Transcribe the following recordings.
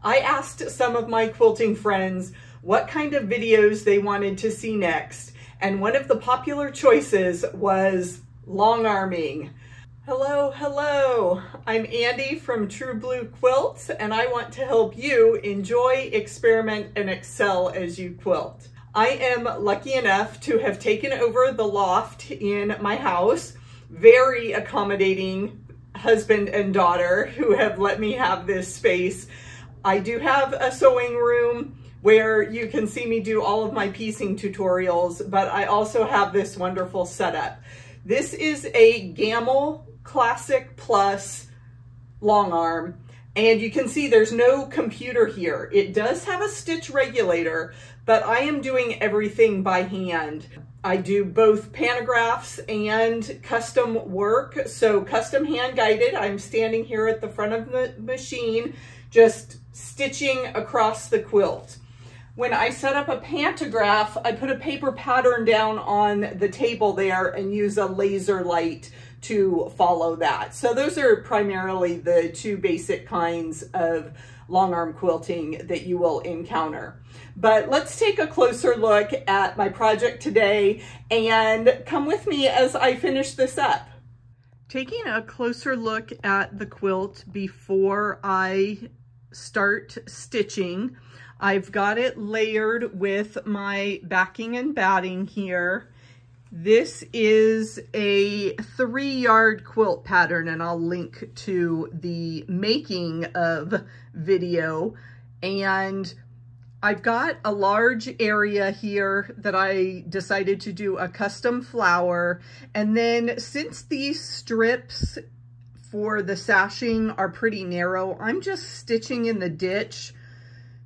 I asked some of my quilting friends what kind of videos they wanted to see next, and one of the popular choices was long arming. Hello, I'm Andy from True Blue Quilts, and I want to help you enjoy, experiment, and excel as you quilt. I am lucky enough to have taken over the loft in my house. Very accommodating husband and daughter who have let me have this space. I do have a sewing room where you can see me do all of my piecing tutorials, but I also have this wonderful setup. This is a Gamble Classic Plus long arm, and you can see there's no computer here. It does have a stitch regulator, but I am doing everything by hand. I do both pantographs and custom work. So custom hand guided, I'm standing here at the front of the machine, just stitching across the quilt. When I set up a pantograph, I put a paper pattern down on the table there and use a laser light to follow that. So those are primarily the two basic kinds of long arm quilting that you will encounter. But let's take a closer look at my project today and come with me as I finish this up. Taking a closer look at the quilt before I start stitching, I've got it layered with my backing and batting here. This is a 3-yard quilt pattern, and I'll link to the making of video. And I've got a large area here that I decided to do a custom flower. And then since these strips for the sashing are pretty narrow, I'm just stitching in the ditch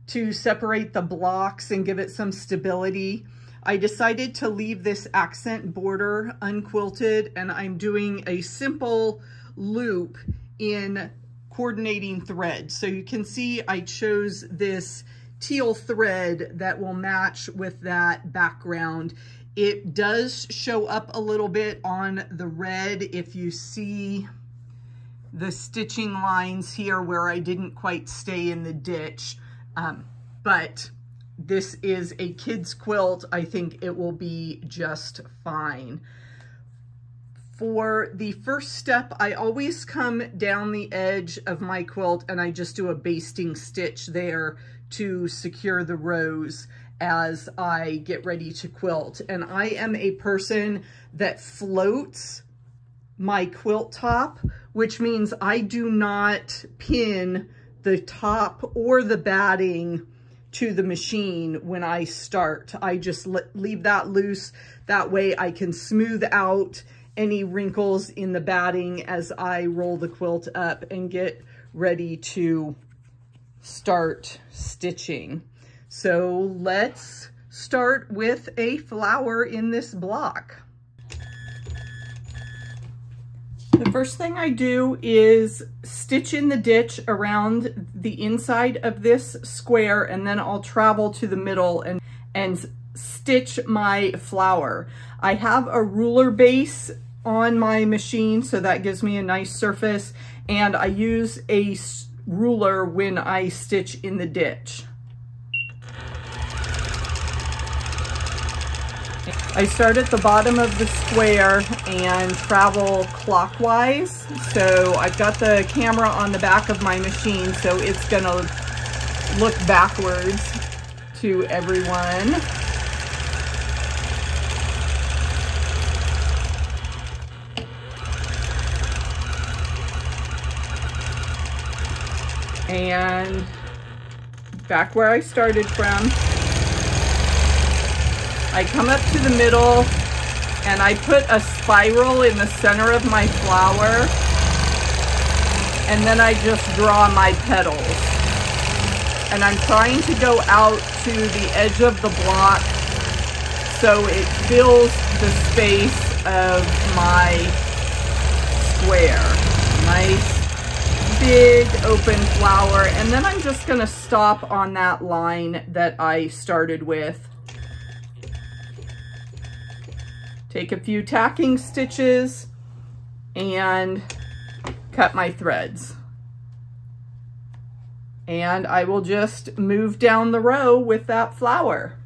to separate the blocks and give it some stability. I decided to leave this accent border unquilted, and I'm doing a simple loop in coordinating thread. So you can see I chose this teal thread that will match with that background. It does show up a little bit on the red if you see the stitching lines here where I didn't quite stay in the ditch. But this is a kid's quilt. I think it will be just fine. For the first step, I always come down the edge of my quilt and I just do a basting stitch there to secure the rows as I get ready to quilt. And I am a person that floats my quilt top, which means I do not pin the top or the batting to the machine when I start. I just leave that loose. That way I can smooth out any wrinkles in the batting as I roll the quilt up and get ready to start stitching. So let's start with a flower in this block. The first thing I do is stitch in the ditch around the inside of this square, and then I'll travel to the middle and stitch my flower. I have a ruler base on my machine, so that gives me a nice surface, and I use a ruler when I stitch in the ditch. I start at the bottom of the square and travel clockwise. So I've got the camera on the back of my machine, so it's gonna look backwards to everyone. And back where I started from. I come up to the middle and I put a spiral in the center of my flower, and then I just draw my petals. And I'm trying to go out to the edge of the block so it fills the space of my square. Nice big open flower, and then I'm just gonna stop on that line that I started with. Take a few tacking stitches and cut my threads. And I will just move down the row with that flower.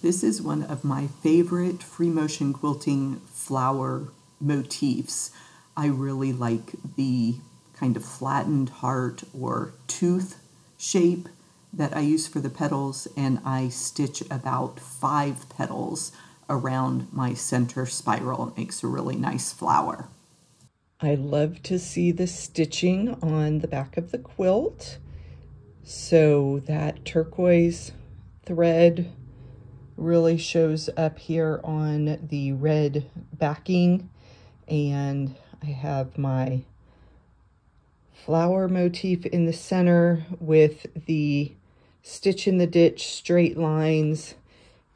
This is one of my favorite free motion quilting flower motifs. I really like the kind of flattened heart or tooth shape that I use for the petals, and I stitch about 5 petals around my center spiral. It makes a really nice flower. I love to see the stitching on the back of the quilt. So that turquoise thread really shows up here on the red backing, and I have my flower motif in the center with the stitch in the ditch straight lines,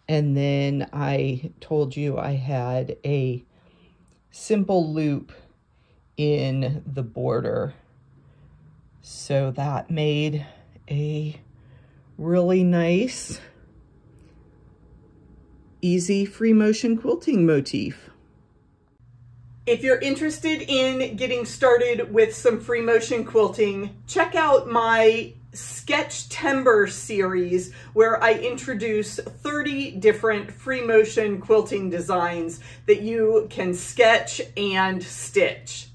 and then I told you I had a simple loop in the border, so that made a really nice easy free motion quilting motif. If you're interested in getting started with some free motion quilting, check out my Sketch-Timber series, where I introduce 30 different free motion quilting designs that you can sketch and stitch.